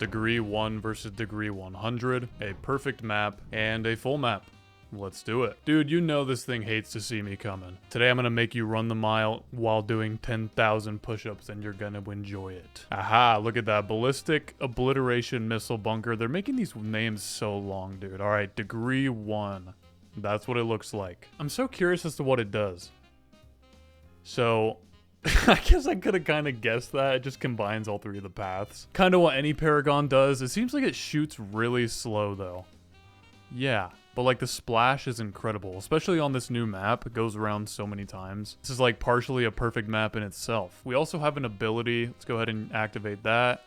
Degree 1 versus Degree 100, a perfect map, and a full map. Let's do it. Dude, you know this thing hates to see me coming. Today I'm gonna make you run the mile while doing 10,000 push-ups and you're gonna enjoy it. Aha, look at that. Ballistic Obliteration Missile Bunker. They're making these names so long, dude. All right, Degree 1. That's what it looks like. I'm so curious as to what it does. So, I guess I could have kind of guessed that. It just combines all three of the paths. Kind of what any Paragon does. It seems like it shoots really slow, though. Yeah. But like the splash is incredible, especially on this new map. It goes around so many times. This is like partially a perfect map in itself. We also have an ability. Let's go ahead and activate that.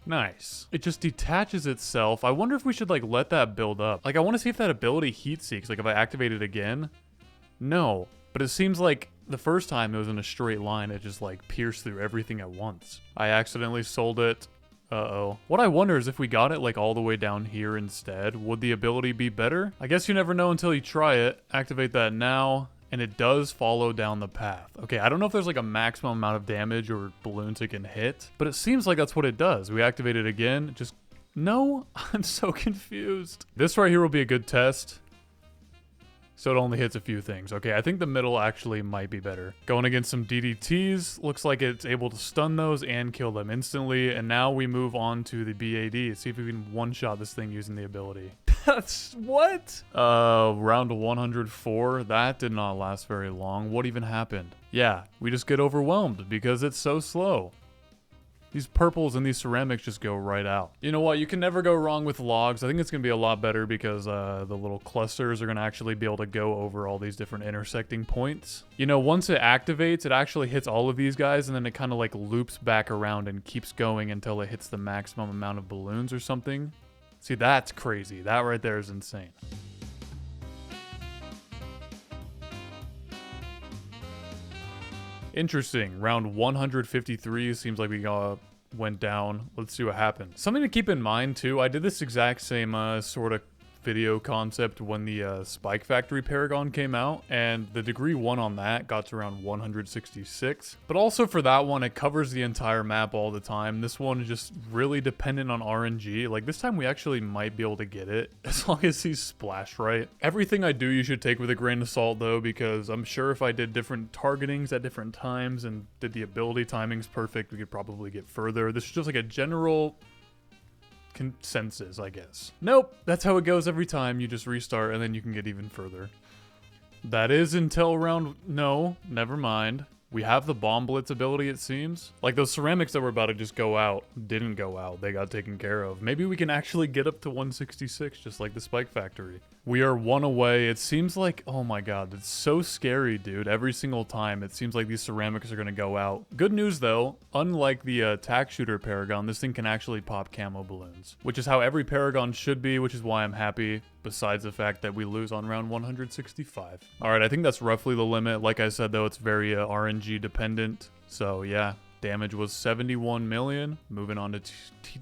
Nice. It just detaches itself. I wonder if we should like let that build up. Like I want to see if that ability heat seeks. Like if I activate it again. No, but it seems like the first time it was in a straight line. It just like pierced through everything at once. I accidentally sold it. Uh-oh. What I wonder is if we got it like all the way down here instead, would the ability be better? I guess you never know until you try it. Activate that now, and it does follow down the path. Okay, I don't know if there's like a maximum amount of damage or balloons it can hit, but it seems like that's what it does. We activate it again, just... No? I'm so confused. This right here will be a good test. So it only hits a few things. Okay, I think the middle actually might be better. Going against some DDTs, looks like it's able to stun those and kill them instantly. And now we move on to the BAD. See if we can one-shot this thing using the ability. That's what? Round 104. That did not last very long. What even happened? Yeah, we just get overwhelmed because it's so slow. These purples and these ceramics just go right out. You know what? You can never go wrong with logs. I think it's going to be a lot better because the little clusters are going to actually be able to go over all these different intersecting points. You know, once it activates, it actually hits all of these guys and then it kind of like loops back around and keeps going until it hits the maximum amount of balloons or something. See, that's crazy. That right there is insane. Interesting. Round 153 seems like we went down. Let's see what happens. Something to keep in mind too, I did this exact same sort of video concept when the Spike Factory Paragon came out, and the Degree 1 on that got to around 166. But also for that one, it covers the entire map all the time. This one is just really dependent on RNG. Like this time we actually might be able to get it as long as he's splashed right. Everything I do you should take with a grain of salt though, because I'm sure if I did different targetings at different times and did the ability timings perfect, we could probably get further. This is just like a general consensus, I guess. Nope, that's how it goes every time. You just restart and then you can get even further. That is until round... No, never mind. We have the Bomb Blitz ability, it seems. Like those ceramics that were about to just go out didn't go out. They got taken care of. Maybe we can actually get up to 166 just like the Spike Factory. We are one away. It seems like... Oh my god, it's so scary, dude. Every single time it seems like these ceramics are going to go out. Good news though, unlike the attack shooter Paragon, this thing can actually pop camo balloons. Which is how every Paragon should be, which is why I'm happy. Besides the fact that we lose on round 165. Alright, I think that's roughly the limit. Like I said though, it's very RNG dependent. So yeah, damage was 71 million. Moving on to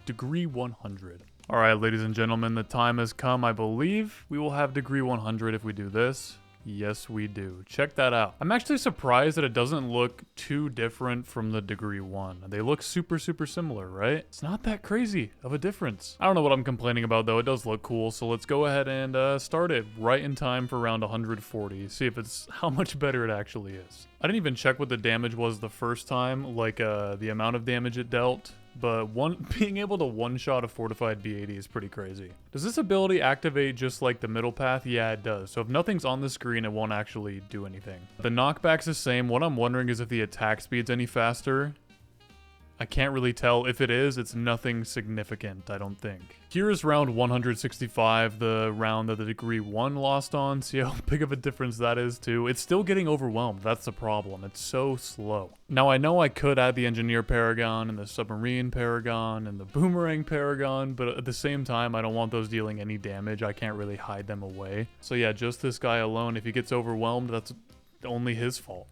Degree 100. Alright, ladies and gentlemen, the time has come. I believe we will have Degree 100 if we do this. Yes, we do. Check that out. I'm actually surprised that it doesn't look too different from the Degree 1. They look super, super similar, right? It's not that crazy of a difference. I don't know what I'm complaining about, though. It does look cool, so let's go ahead and start it right in time for round 140. See if it's how much better it actually is. I didn't even check what the damage was the first time, like the amount of damage it dealt. But being able to one-shot a fortified B80 is pretty crazy. Does this ability activate just like the middle path? Yeah, it does. So if nothing's on the screen, it won't actually do anything. The knockback's the same. What I'm wondering is if the attack speed's any faster. I can't really tell. If it is, it's nothing significant, I don't think. Here is round 165, the round that the Degree 1 lost on. See how big of a difference that is too. It's still getting overwhelmed. That's the problem. It's so slow. Now I know I could add the Engineer Paragon and the Submarine Paragon and the Boomerang Paragon, but at the same time, I don't want those dealing any damage. I can't really hide them away. So yeah, just this guy alone, if he gets overwhelmed, that's only his fault.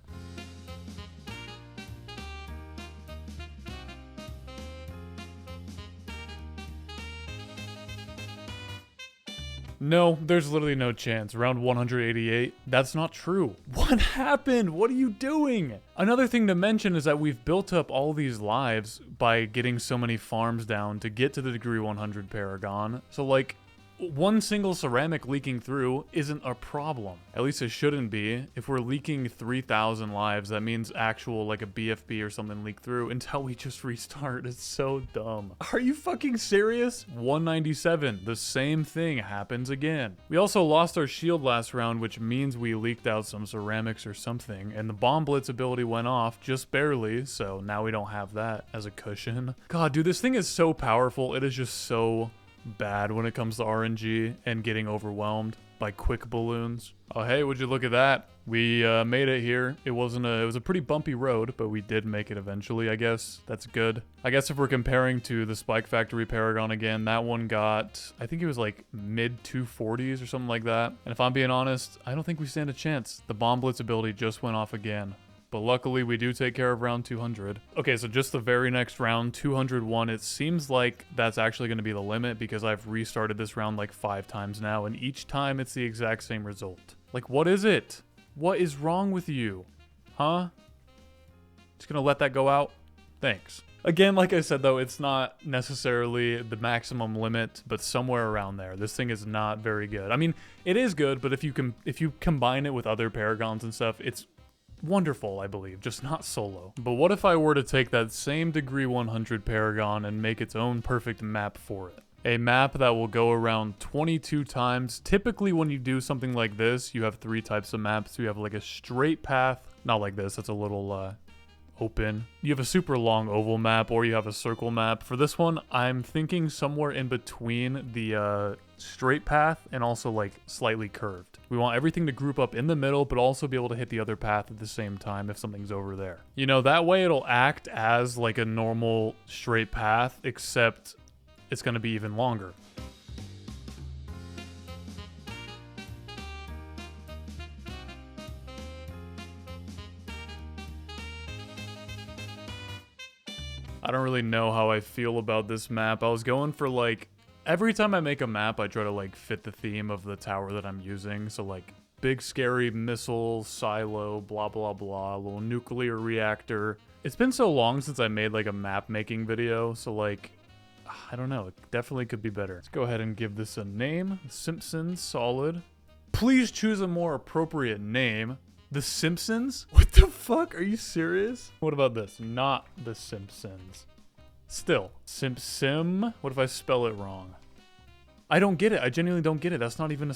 No, there's literally no chance. Round 188, that's not true. What happened? What are you doing? Another thing to mention is that we've built up all these lives by getting so many farms down to get to the degree 100 Paragon. So like, one single ceramic leaking through isn't a problem. At least it shouldn't be. If we're leaking 3,000 lives, that means actual, like a BFB or something leak through until we just restart. It's so dumb. Are you fucking serious? 197, the same thing happens again. We also lost our shield last round, which means we leaked out some ceramics or something, and the bomb blitz ability went off just barely, so now we don't have that as a cushion. God, dude, this thing is so powerful. It is just so bad when it comes to RNG and getting overwhelmed by quick balloons. Oh, hey, would you look at that? We made it here. It was a pretty bumpy road, but we did make it eventually, I guess. That's good. I guess if we're comparing to the Spike Factory Paragon again, that one got, I think it was like mid 240s or something like that. And if I'm being honest, I don't think we stand a chance. The bomb blitz ability just went off again. But luckily, we do take care of round 200. Okay, so just the very next round, 201, it seems like that's actually going to be the limit because I've restarted this round like 5 times now, and each time it's the exact same result. Like, what is it? What is wrong with you? Huh? Just gonna let that go out? Thanks. Again, like I said, though, it's not necessarily the maximum limit, but somewhere around there. This thing is not very good. I mean, it is good, but if you combine it with other Paragons and stuff, it's wonderful, I believe, just not solo. But what if I were to take that same degree 100 Paragon and make its own perfect map for it? A map that will go around 22 times. Typically when you do something like this, you have 3 types of maps. You have like a straight path, not like this, that's a little open. You have a super long oval map, or you have a circle map. For this one, I'm thinking somewhere in between the straight path and also like slightly curved. We want everything to group up in the middle, but also be able to hit the other path at the same time if something's over there. You know, that way it'll act as like a normal straight path, except it's gonna be even longer. I don't really know how I feel about this map. I was going for like, every time I make a map, I try to like fit the theme of the tower that I'm using. So like big scary missile, silo, blah, blah, blah, little nuclear reactor. It's been so long since I made like a map making video. So like, I don't know, it definitely could be better. Let's go ahead and give this a name. Simpsons, solid. Please choose a more appropriate name. The Simpsons? What the fuck? Are you serious? What about this? Not The Simpsons. Still. Sim? What if I spell it wrong? I don't get it. I genuinely don't get it. That's not even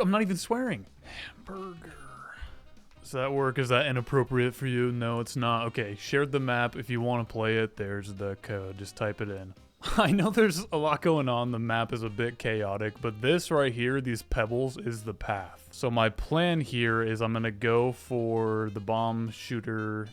I'm not even swearing. Hamburger. Does that work? Is that inappropriate for you? No, it's not. Okay, shared the map. If you want to play it, there's the code. Just type it in. I know there's a lot going on. The map is a bit chaotic, but this right here, these pebbles, is the path. So my plan here is I'm going to go for the bomb shooter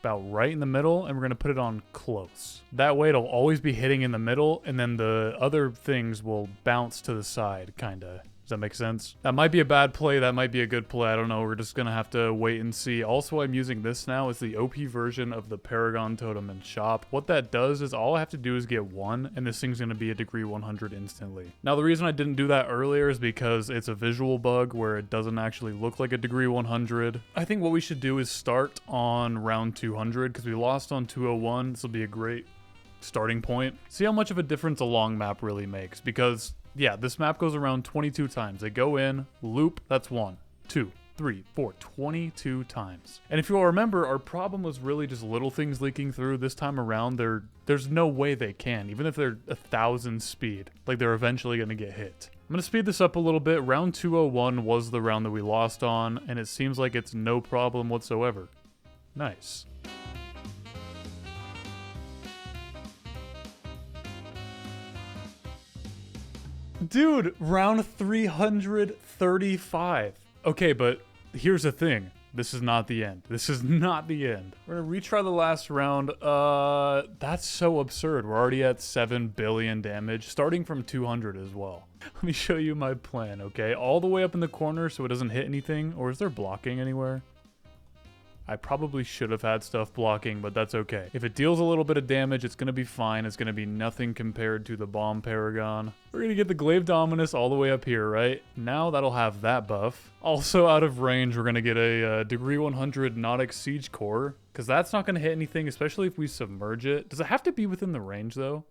about right in the middle, and we're going to put it on close. That way it'll always be hitting in the middle, and then the other things will bounce to the side, kind of. Does that make sense? That might be a bad play. That might be a good play. I don't know. We're just going to have to wait and see. Also, I'm using this now. It's the OP version of the Paragon Totem and Shop. What that does is all I have to do is get 1, and this thing's going to be a degree 100 instantly. Now, the reason I didn't do that earlier is because it's a visual bug where it doesn't actually look like a degree 100. I think what we should do is start on round 200 because we lost on 201. This will be a great starting point. See how much of a difference a long map really makes, because yeah, this map goes around 22 times. They go in, loop, that's 1, 2, 3, 4, 22 times. And if you'll remember, our problem was really just little things leaking through. This time around, there's no way they can, even if they're 1,000 speed. Like, they're eventually going to get hit. I'm going to speed this up a little bit. Round 201 was the round that we lost on, and it seems like it's no problem whatsoever. Nice. Dude, round 335. Okay, but here's the thing. This is not the end. This is not the end. We're gonna retry the last round. That's so absurd. We're already at 7 billion damage, starting from 200 as well. Let me show you my plan, okay? All the way up in the corner so it doesn't hit anything. Or is there blocking anywhere? I probably should have had stuff blocking, but that's okay. If it deals a little bit of damage, it's going to be fine. It's going to be nothing compared to the Bomb Paragon. We're going to get the Glaive Dominus all the way up here, right? Now that'll have that buff. Also out of range, we're going to get a degree 100 Nautic Siege Core, because that's not going to hit anything, especially if we submerge it. Does it have to be within the range, though?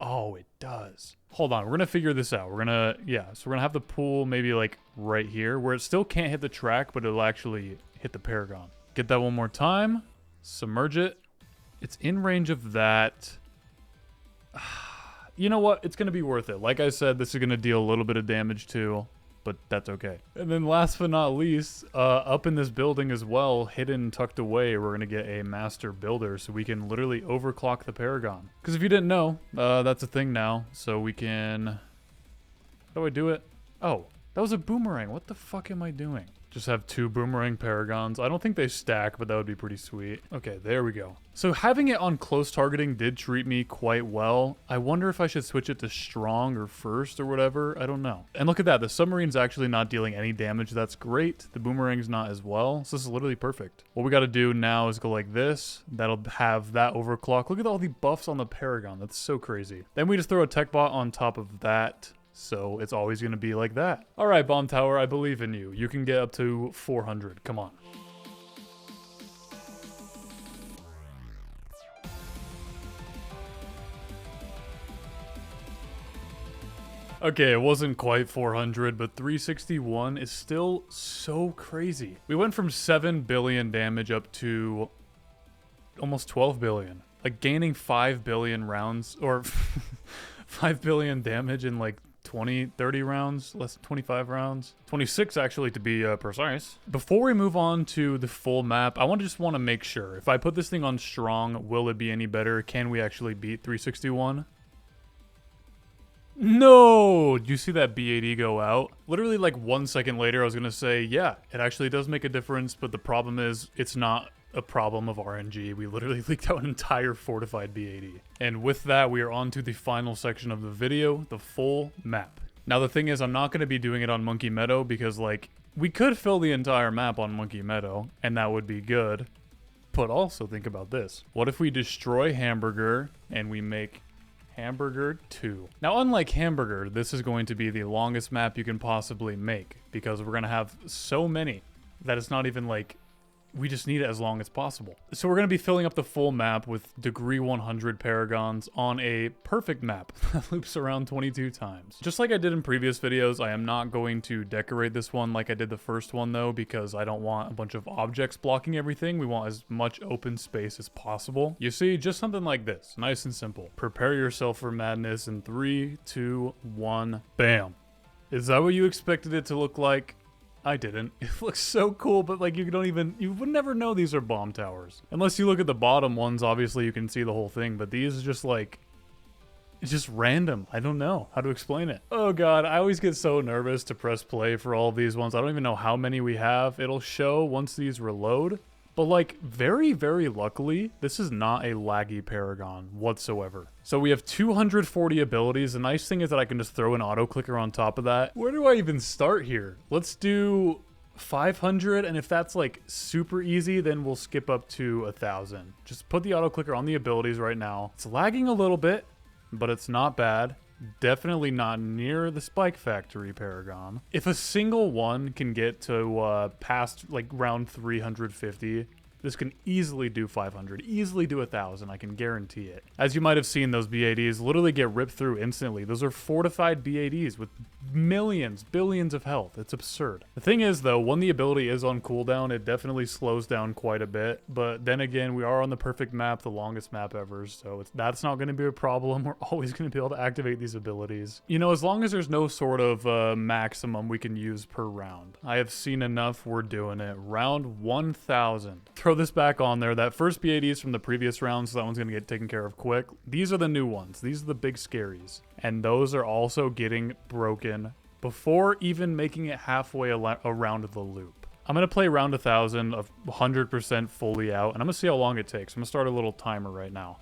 Oh, it does. Hold on, we're gonna figure this out. We're gonna, so we're gonna have the pool maybe like right here, where it still can't hit the track, but it'll actually hit the Paragon. Get that one more time. Submerge it. It's in range of that. You know what? It's gonna be worth it. Like I said, this is gonna deal a little bit of damage too, but that's okay. And then last but not least, up in this building as well, hidden, tucked away, we're gonna get a Master Builder, so we can literally overclock the Paragon. Because if you didn't know, that's a thing now. So we can... How do I do it? Oh, that was a boomerang. What the fuck am I doing? Just have 2 boomerang Paragons. I don't think they stack, but that would be pretty sweet. Okay, there we go. So having it on close targeting did treat me quite well. I wonder if I should switch it to strong or first or whatever. I don't know. And look at that. The submarine's actually not dealing any damage. That's great. The boomerang's not as well. So this is literally perfect. What we got to do now is go like this. That'll have that overclock. Look at all the buffs on the Paragon. That's so crazy. Then we just throw a tech bot on top of that. So it's always going to be like that. All right, Bomb Tower, I believe in you. You can get up to 400. Come on. Okay, it wasn't quite 400, but 361 is still so crazy. We went from 7 billion damage up to almost 12 billion. Like gaining 5 billion rounds, or 5 billion damage in like 20, 30 rounds, less than 25 rounds. 26 actually, to be precise. Before we move on to the full map, I just want to make sure, if I put this thing on strong, will it be any better? Can we actually beat 361? No! Do you see that B80 go out? Literally like 1 second later, I was going to say, yeah, it actually does make a difference, but the problem is it's not a problem of RNG. We literally leaked out an entire fortified B80. And with that, we are on to the final section of the video, the full map. Now, the thing is, I'm not going to be doing it on Monkey Meadow because, like, we could fill the entire map on Monkey Meadow, and that would be good. But also, think about this. What if we destroy Hamburger and we make Hamburger 2? Now, unlike Hamburger, this is going to be the longest map you can possibly make because we're going to have so many that it's not even like... We just need it as long as possible. So we're going to be filling up the full map with degree 100 Paragons on a perfect map that loops around 22 times. Just like I did in previous videos, I am not going to decorate this one like I did the first one though, because I don't want a bunch of objects blocking everything. We want as much open space as possible. You see, just something like this, nice and simple. Prepare yourself for madness in 3, 2, 1, bam. Is that what you expected it to look like? I didn't. It looks so cool, but like you would never know these are bomb towers. Unless you look at the bottom ones, obviously you can see the whole thing, but these are just like, it's just random. I don't know how to explain it. Oh God, I always get so nervous to press play for all of these ones. I don't even know how many we have. It'll show once these reload. But like, very, very luckily, this is not a laggy Paragon whatsoever. So we have 240 abilities. The nice thing is that I can just throw an auto clicker on top of that. Where do I even start here? Let's do 500, and if that's like super easy, then we'll skip up to 1,000. Just put the auto clicker on the abilities right now. It's lagging a little bit, but it's not bad. Definitely not near the Spike Factory Paragon. If a single one can get to past like round 350, this can easily do 500, easily do 1,000, I can guarantee it. As you might have seen, those B80s literally get ripped through instantly. Those are fortified B80s with millions, billions of health. It's absurd. The thing is, though, when the ability is on cooldown, it definitely slows down quite a bit. But then again, we are on the perfect map, the longest map ever, so that's not going to be a problem. We're always going to be able to activate these abilities. You know, as long as there's no sort of maximum we can use per round. I have seen enough, we're doing it. Round 1,000. Throw this back on there. That first B80 is from the previous round, so that one's going to get taken care of quick. These are the new ones. These are the big scaries. And those are also getting broken before even making it halfway around the loop. I'm going to play round 1,000 of 100% fully out, and I'm going to see how long it takes. I'm going to start a little timer right now.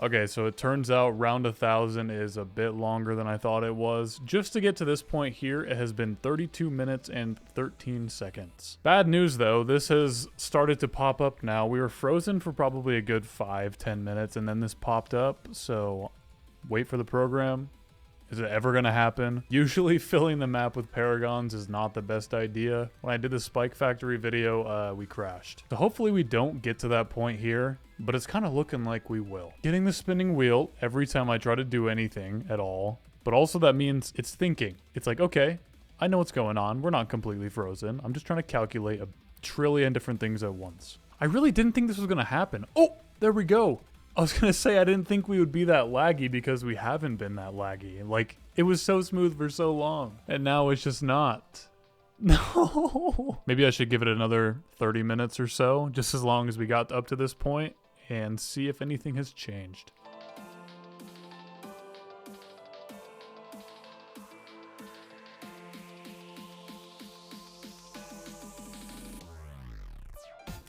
Okay, so it turns out round 1,000 is a bit longer than I thought it was. Just to get to this point here, it has been 32 minutes and 13 seconds. Bad news though, this has started to pop up now. We were frozen for probably a good 5-10 minutes and then this popped up, so wait for the program. Is it ever going to happen? Usually filling the map with paragons is not the best idea. When I did the Spike Factory video, we crashed. So hopefully we don't get to that point here, but it's kind of looking like we will. Getting the spinning wheel every time I try to do anything at all, but also that means it's thinking. It's like, okay, I know what's going on. We're not completely frozen. I'm just trying to calculate a trillion different things at once. I really didn't think this was going to happen. Oh, there we go. I was going to say I didn't think we would be that laggy because we haven't been that laggy. Like, it was so smooth for so long. And now it's just not. No. Maybe I should give it another 30 minutes or so, just as long as we got up to this point, and see if anything has changed.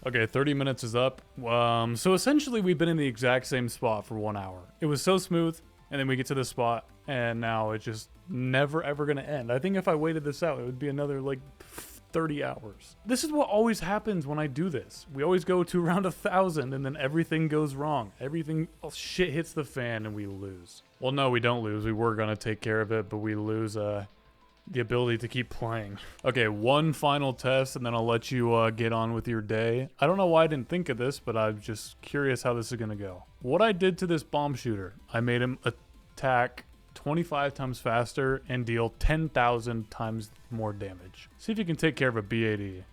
Okay, 30 minutes is up. So essentially we've been in the exact same spot for 1 hour. It was so smooth, and then we get to this spot, and now it's just never ever gonna end. I think if I waited this out, it would be another like 30 hours. This is what always happens when I do this. We always go to around 1,000, and then everything goes wrong. Shit hits the fan, and we lose. Well, no, we don't lose. We were gonna take care of it, but we lose, the ability to keep playing. Okay, one final test and then I'll let you get on with your day. I don't know why I didn't think of this, but I'm just curious how this is gonna go. What I did to this bomb shooter, I made him attack 25 times faster and deal 10,000 times more damage. See if you can take care of a BAD.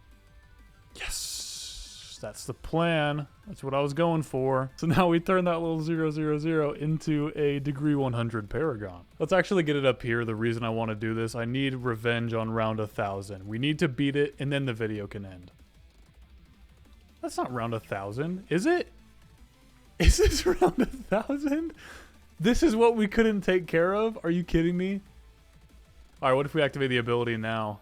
Yes, that's the plan. That's what I was going for. So now we turn that little 000 into a degree 100 paragon. Let's actually get it up here. The reason I want to do this, I need revenge on round 1,000. We need to beat it and then the video can end. That's not round 1,000, is it? Is this round 1,000? This is what we couldn't take care of? Are you kidding me? All right, what if we activate the ability now?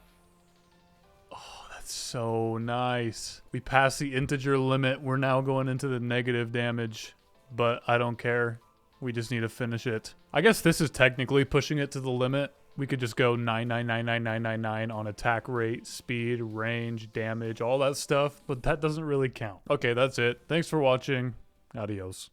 So nice. We passed the integer limit. We're now going into the negative damage, but I don't care. We just need to finish it. I guess this is technically pushing it to the limit. We could just go 9999999 on attack rate, speed, range, damage, all that stuff, but that doesn't really count. Okay, that's it. Thanks for watching. Adios.